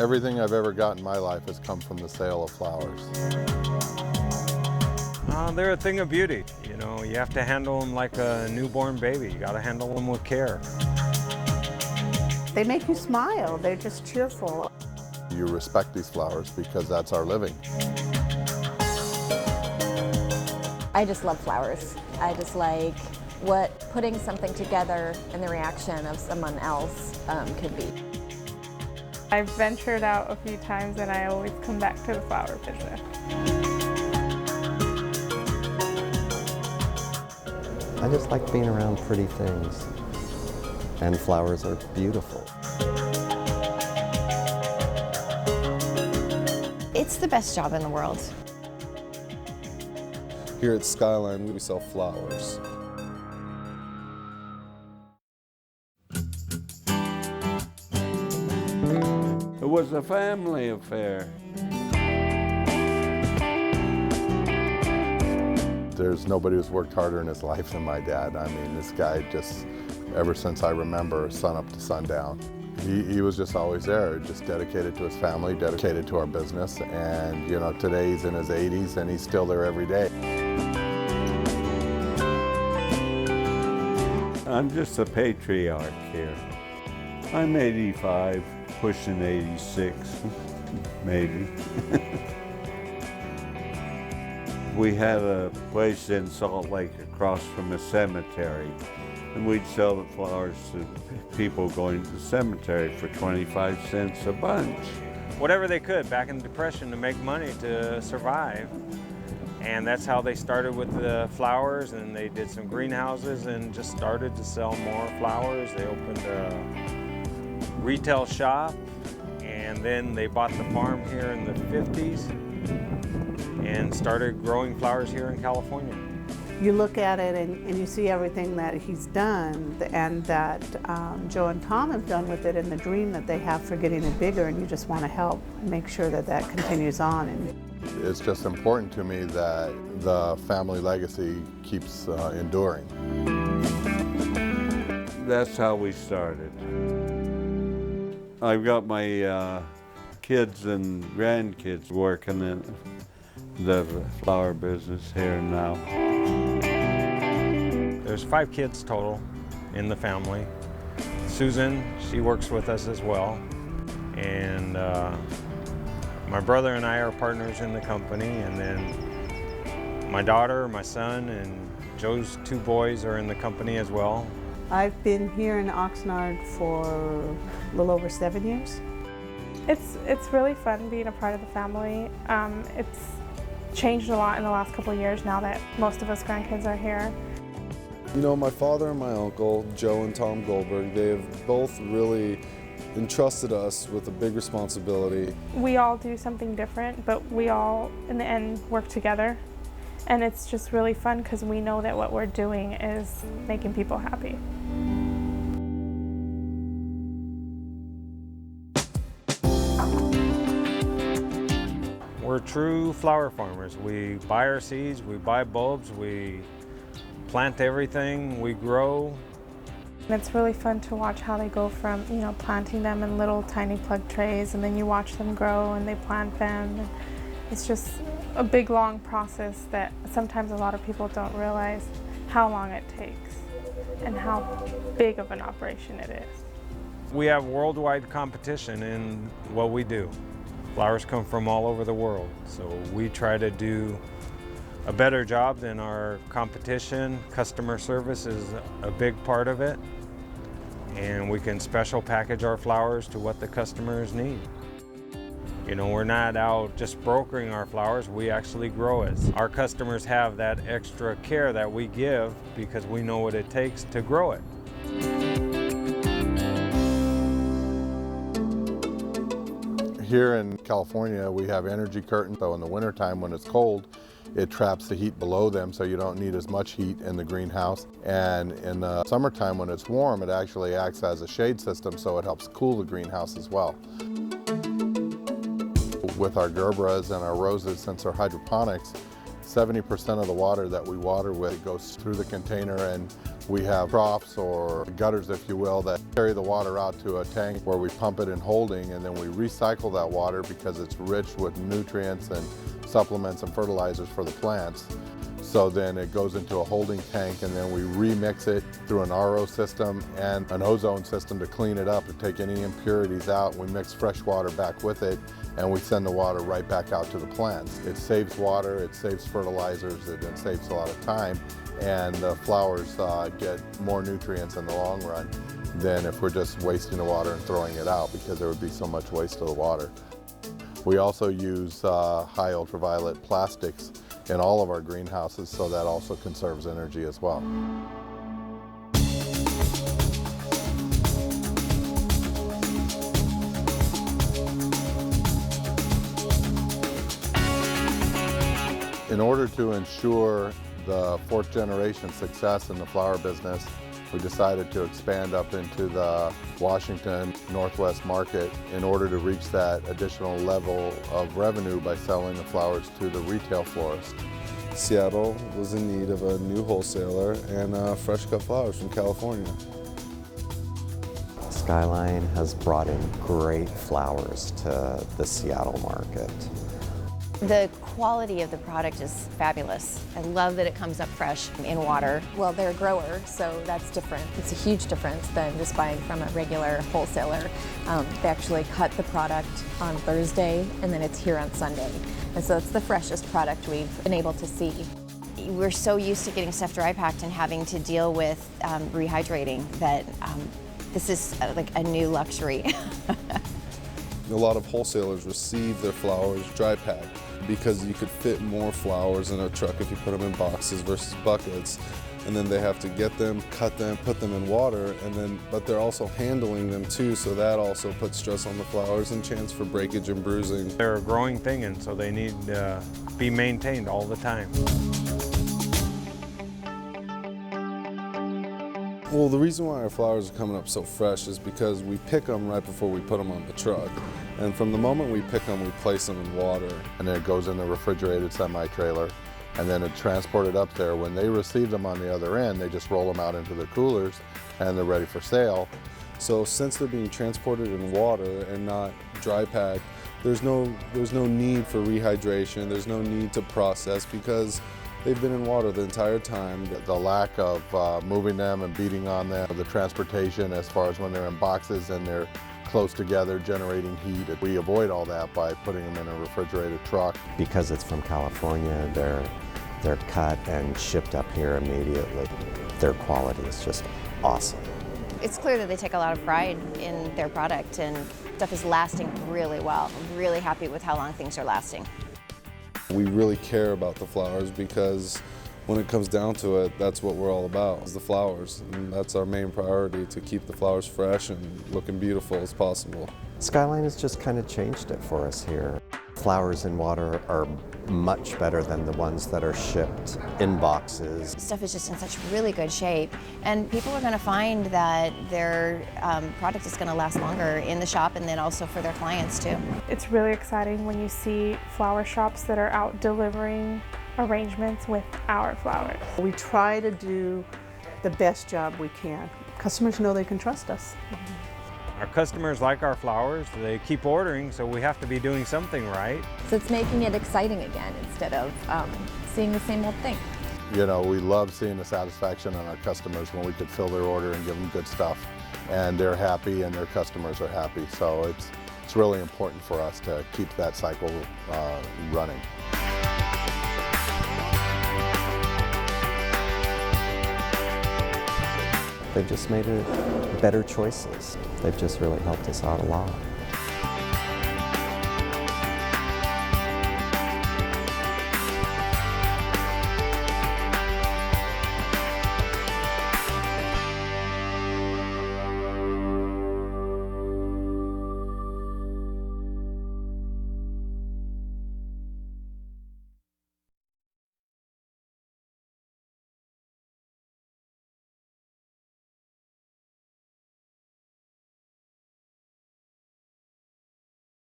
Everything I've ever got in my life has come from the sale of flowers. They're a thing of beauty. You know, you have to handle them like a newborn baby. You got to handle them with care. They make you smile. They're just cheerful. You respect these flowers because that's our living. I just love flowers. I just like what putting something together and the reaction of someone else could be. I've ventured out a few times and I always come back to the flower business. I just like being around pretty things, and flowers are beautiful. It's the best job in the world. Here at Skyline, we sell flowers. It was a family affair. There's nobody who's worked harder in his life than my dad. I mean, this guy just, ever since I remember, sun up to sundown. He was just always there, just dedicated to his family, dedicated to our business. And, you know, today he's in his 80s and he's still there every day. I'm just a patriarch here. I'm 85, pushing 86, maybe. We had a place in Salt Lake across from a cemetery, and we'd sell the flowers to people going to the cemetery for 25 cents a bunch. Whatever they could back in the Depression to make money to survive. And that's how they started with the flowers, and they did some greenhouses and just started to sell more flowers. They opened a retail shop, and then they bought the farm here in the 50s and started growing flowers here in California. You look at it and you see everything that he's done and that Joe and Tom have done with it and the dream that they have for getting it bigger, and you just want to help make sure that that continues on. And It's just important to me that the family legacy keeps enduring. That's how we started. I've got my kids and grandkids working in the flower business here now. There's 5 kids total in the family. Susan, she works with us as well. And my brother and I are partners in the company, and then my daughter, my son, and Joe's 2 boys are in the company as well. I've been here in Oxnard for a little over 7 years. It's really fun being a part of the family. It's changed a lot in the last couple of years now that most of us grandkids are here. You know, my father and my uncle, Joe and Tom Goldberg, they have both really entrusted us with a big responsibility. We all do something different, but we all, in the end, work together. And it's just really fun because we know that what we're doing is making people happy. We're true flower farmers. We buy our seeds, we buy bulbs, we plant everything, we grow. And it's really fun to watch how they go from, you know, planting them in little tiny plug trays, and then you watch them grow and they plant them. It's just a big, long process that sometimes a lot of people don't realize how long it takes and how big of an operation it is. We have worldwide competition in what we do. Flowers come from all over the world, so we try to do a better job than our competition. Customer service is a big part of it, and we can special package our flowers to what the customers need. You know, we're not out just brokering our flowers, we actually grow it. Our customers have that extra care that we give because we know what it takes to grow it. Here in California, we have energy curtains, so in the wintertime when it's cold, it traps the heat below them, so you don't need as much heat in the greenhouse. And in the summertime when it's warm, it actually acts as a shade system, so it helps cool the greenhouse as well. With our gerberas and our roses, since they're hydroponics, 70% of the water that we water with goes through the container and We have troughs or gutters, if you will, that carry the water out to a tank where we pump it in holding, and then we recycle that water because it's rich with nutrients and supplements and fertilizers for the plants. So then it goes into a holding tank, and then we remix it through an RO system and an ozone system to clean it up and take any impurities out. We mix fresh water back with it, and we send the water right back out to the plants. It saves water, it saves fertilizers, it saves a lot of time, and the flowers get more nutrients in the long run than if we're just wasting the water and throwing it out, because there would be so much waste of the water. We also use high ultraviolet plastics in all of our greenhouses, so that also conserves energy as well. In order to ensure the fourth generation success in the flower business, we decided to expand up into the Washington Northwest market in order to reach that additional level of revenue by selling the flowers to the retail florist. Seattle was in need of a new wholesaler and fresh cut flowers from California. Skyline has brought in great flowers to the Seattle market. The quality of the product is fabulous. I love that it comes up fresh in water. Well, they're a grower, so that's different. It's a huge difference than just buying from a regular wholesaler. They actually cut the product on Thursday, and then it's here on Sunday. And so it's the freshest product we've been able to see. We're so used to getting stuff dry packed and having to deal with rehydrating that this is like a new luxury. A lot of wholesalers receive their flowers dry packed because you could fit more flowers in a truck if you put them in boxes versus buckets. And then they have to get them, cut them, put them in water, but they're also handling them too, so that also puts stress on the flowers and chance for breakage and bruising. They're a growing thing, and so they need to be maintained all the time. Well, the reason why our flowers are coming up so fresh is because we pick them right before we put them on the truck. And from the moment we pick them, we place them in water. And then it goes in the refrigerated semi-trailer, and then it's transported up there. When they receive them on the other end, they just roll them out into the coolers, and they're ready for sale. So since they're being transported in water and not dry packed, there's no need for rehydration, there's no need to process, because they've been in water the entire time. The lack of moving them and beating on them, the transportation as far as when they're in boxes and they're close together generating heat, we avoid all that by putting them in a refrigerated truck. Because it's from California, they're cut and shipped up here immediately. Their quality is just awesome. It's clear that they take a lot of pride in their product, and stuff is lasting really well. I'm really happy with how long things are lasting. We really care about the flowers because when it comes down to it, that's what we're all about, is the flowers. And that's our main priority, to keep the flowers fresh and looking beautiful as possible. Skyline has just kind of changed it for us here. Flowers in water are much better than the ones that are shipped in boxes. Stuff is just in such really good shape, and people are going to find that their product is going to last longer in the shop, and then also for their clients too. It's really exciting when you see flower shops that are out delivering arrangements with our flowers. We try to do the best job we can. Customers know they can trust us. Our customers like our flowers, they keep ordering, so we have to be doing something right. So it's making it exciting again instead of seeing the same old thing. You know, we love seeing the satisfaction on our customers when we could fill their order and give them good stuff, and they're happy and their customers are happy. So it's really important for us to keep that cycle running. They've just made it better choices. They've just really helped us out a lot.